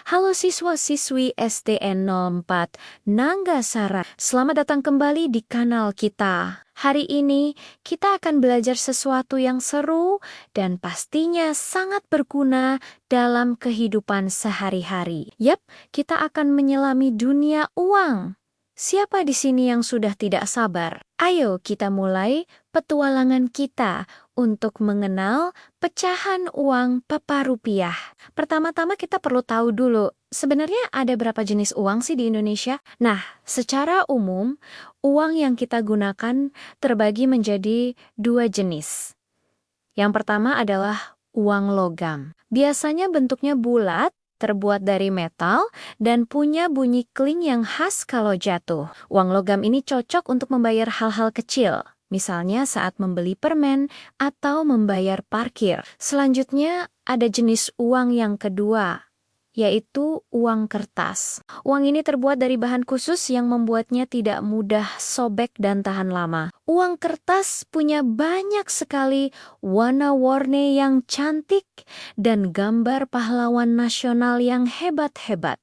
Halo siswa-siswi STN 04 Nanggasara. Selamat datang kembali di kanal kita. Hari ini kita akan belajar sesuatu yang seru dan pastinya sangat berguna dalam kehidupan sehari-hari. Yap, kita akan menyelami dunia uang. Siapa di sini yang sudah tidak sabar? Ayo kita mulai petualangan kita untuk mengenal pecahan uang papa rupiah. Pertama-tama kita perlu tahu dulu, sebenarnya ada berapa jenis uang sih di Indonesia? Nah, secara umum, uang yang kita gunakan terbagi menjadi dua jenis. Yang pertama adalah uang logam. Biasanya bentuknya bulat, terbuat dari metal, dan punya bunyi kling yang khas kalau jatuh. Uang logam ini cocok untuk membayar hal-hal kecil, misalnya saat membeli permen atau membayar parkir. Selanjutnya, ada jenis uang yang kedua, yaitu uang kertas. Uang ini terbuat dari bahan khusus yang membuatnya tidak mudah sobek dan tahan lama. Uang kertas punya banyak sekali warna-warni yang cantik dan gambar pahlawan nasional yang hebat-hebat.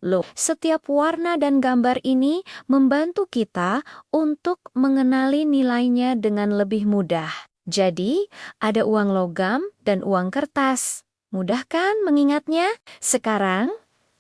Loh, setiap warna dan gambar ini membantu kita untuk mengenali nilainya dengan lebih mudah. Jadi, ada uang logam dan uang kertas. Mudah kan mengingatnya? Sekarang,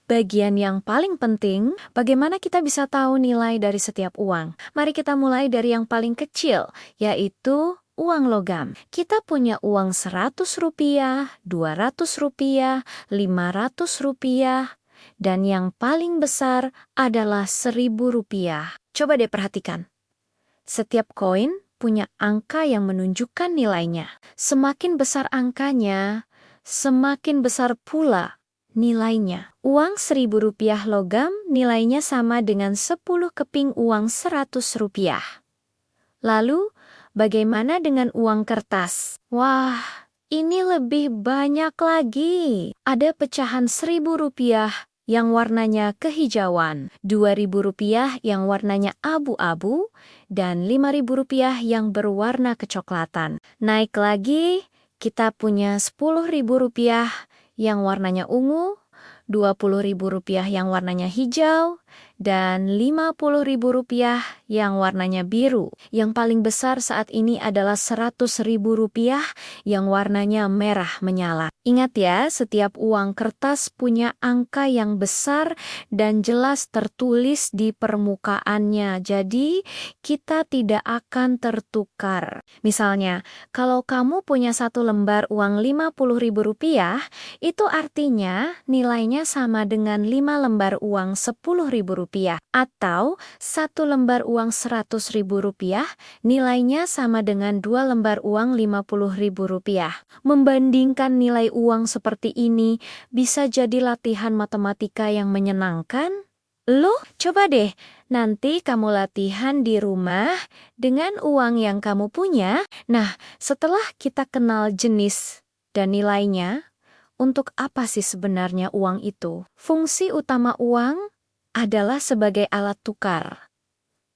bagian yang paling penting, bagaimana kita bisa tahu nilai dari setiap uang. Mari kita mulai dari yang paling kecil, yaitu uang logam. Kita punya uang 100 rupiah, 200 rupiah, 500 rupiah, dan yang paling besar adalah 1000 rupiah. Coba deh perhatikan. Setiap koin punya angka yang menunjukkan nilainya. Semakin besar angkanya, semakin besar pula nilainya. Uang 1000 rupiah logam nilainya sama dengan 10 keping uang 100 rupiah. Lalu, bagaimana dengan uang kertas? Wah, ini lebih banyak lagi. Ada pecahan 1000 rupiah yang warnanya kehijauan, 2000 rupiah yang warnanya abu-abu, dan 5000 rupiah yang berwarna kecoklatan. Naik lagi, kita punya 10.000 rupiah yang warnanya ungu, 20.000 rupiah yang warnanya hijau, dan 50.000 rupiah yang warnanya biru. Yang paling besar saat ini adalah 100.000 rupiah yang warnanya merah menyala. Ingat ya, setiap uang kertas punya angka yang besar dan jelas tertulis di permukaannya. Jadi, kita tidak akan tertukar. Misalnya, kalau kamu punya satu lembar uang 50.000 rupiah, itu artinya nilainya sama dengan 5 lembar uang 10.000 rupiah. Atau satu lembar uang 100.000 rupiah, nilainya sama dengan 2 lembar uang 50.000 rupiah. Membandingkan nilai uang seperti ini bisa jadi latihan matematika yang menyenangkan. Loh, coba deh, nanti kamu latihan di rumah dengan uang yang kamu punya. Nah, setelah kita kenal jenis dan nilainya, untuk apa sih sebenarnya uang itu? Fungsi utama uang adalah sebagai alat tukar.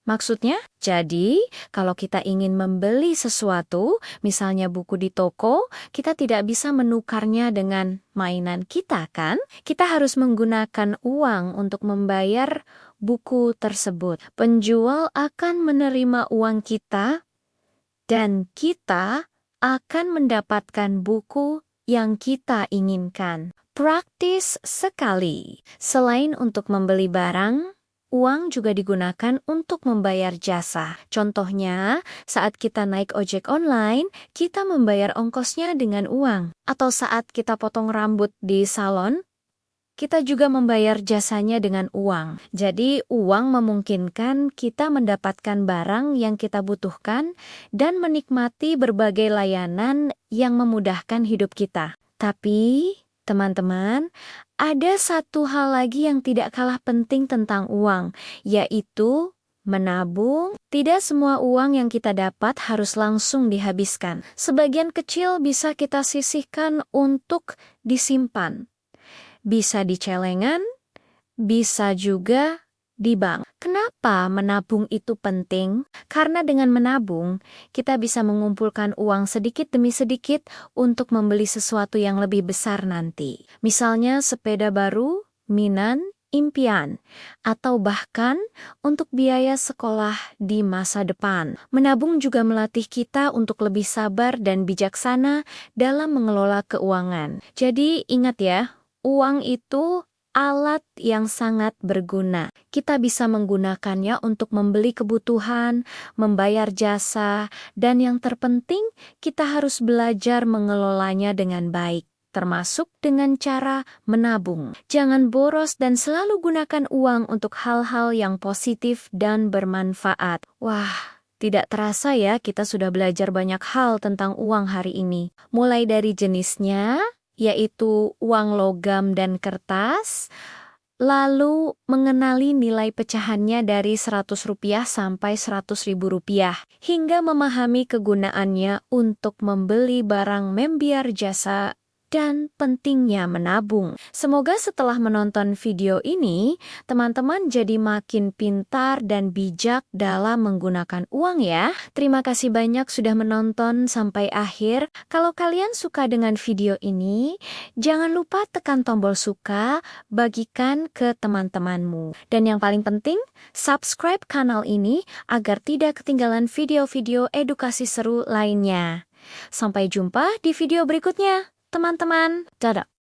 Maksudnya, jadi kalau kita ingin membeli sesuatu, misalnya buku di toko, kita tidak bisa menukarnya dengan mainan kita kan? Kita harus menggunakan uang untuk membayar buku tersebut. Penjual akan menerima uang kita dan kita akan mendapatkan buku yang kita inginkan. Praktis sekali. Selain untuk membeli barang, uang juga digunakan untuk membayar jasa. Contohnya, saat kita naik ojek online, kita membayar ongkosnya dengan uang. Atau saat kita potong rambut di salon, kita juga membayar jasanya dengan uang. Jadi, uang memungkinkan kita mendapatkan barang yang kita butuhkan dan menikmati berbagai layanan yang memudahkan hidup kita. Tapi, teman-teman, ada satu hal lagi yang tidak kalah penting tentang uang, yaitu menabung. Tidak semua uang yang kita dapat harus langsung dihabiskan. Sebagian kecil bisa kita sisihkan untuk disimpan. Bisa di celengan, bisa juga di bank. Kenapa menabung itu penting? Karena dengan menabung, kita bisa mengumpulkan uang sedikit demi sedikit untuk membeli sesuatu yang lebih besar nanti. Misalnya sepeda baru minan, impian, atau bahkan untuk biaya sekolah di masa depan. Menabung juga melatih kita untuk lebih sabar dan bijaksana dalam mengelola keuangan. Jadi ingat ya, uang itu alat yang sangat berguna. Kita bisa menggunakannya untuk membeli kebutuhan, membayar jasa, dan yang terpenting kita harus belajar mengelolanya dengan baik, termasuk dengan cara menabung. Jangan boros dan selalu gunakan uang untuk hal-hal yang positif dan bermanfaat. Wah, tidak terasa ya kita sudah belajar banyak hal tentang uang hari ini. Mulai dari jenisnya, yaitu uang logam dan kertas, lalu mengenali nilai pecahannya dari Rp100 sampai Rp100.000, hingga memahami kegunaannya untuk membeli barang membiar jasa dan pentingnya menabung. Semoga setelah menonton video ini, teman-teman jadi makin pintar dan bijak dalam menggunakan uang ya. Terima kasih banyak sudah menonton sampai akhir. Kalau kalian suka dengan video ini, jangan lupa tekan tombol suka, bagikan ke teman-temanmu. Dan yang paling penting, subscribe kanal ini agar tidak ketinggalan video-video edukasi seru lainnya. Sampai jumpa di video berikutnya, teman-teman. Dadah.